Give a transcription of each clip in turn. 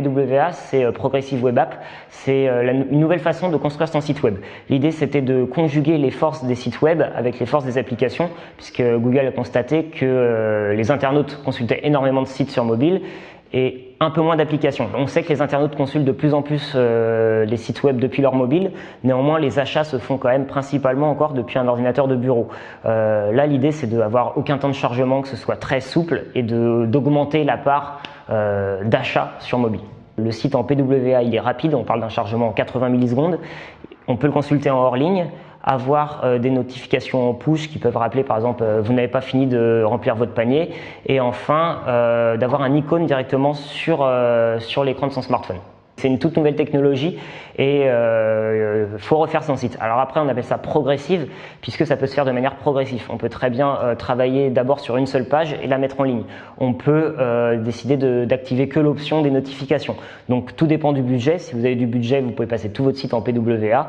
PWA, c'est Progressive Web App. C'est une nouvelle façon de construire son site web. L'idée, c'était de conjuguer les forces des sites web avec les forces des applications, puisque Google a constaté que les internautes consultaient énormément de sites sur mobile et un peu moins d'applications. On sait que les internautes consultent de plus en plus les sites web depuis leur mobile. Néanmoins, les achats se font quand même principalement encore depuis un ordinateur de bureau. Là, l'idée, c'est d'avoir aucun temps de chargement, que ce soit très souple et d'augmenter la part d'achat sur mobile. Le site en PWA, il est rapide. On parle d'un chargement en 80 millisecondes. On peut le consulter en hors ligne, avoir des notifications en push qui peuvent rappeler par exemple vous n'avez pas fini de remplir votre panier, et enfin d'avoir un icône directement sur l'écran de son smartphone. C'est une toute nouvelle technologie et faut refaire son site. Alors après, on appelle ça progressive puisque ça peut se faire de manière progressive. On peut très bien travailler d'abord sur une seule page et la mettre en ligne. On peut décider d'activer que l'option des notifications. Donc tout dépend du budget. Si vous avez du budget, vous pouvez passer tout votre site en PWA.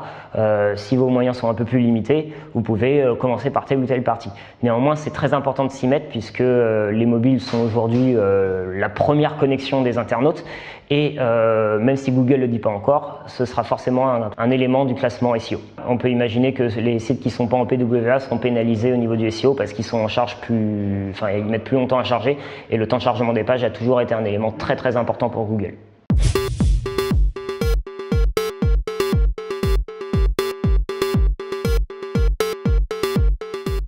Si vos moyens sont un peu plus limités, vous pouvez commencer par telle ou telle partie. Néanmoins, c'est très important de s'y mettre puisque les mobiles sont aujourd'hui la première connexion des internautes. Et même si Google ne le dit pas encore, ce sera forcément un élément du classement SEO. On peut imaginer que les sites qui ne sont pas en PWA seront pénalisés au niveau du SEO parce qu'ils sont en charge ils mettent plus longtemps à charger, et le temps de chargement des pages a toujours été un élément très très important pour Google.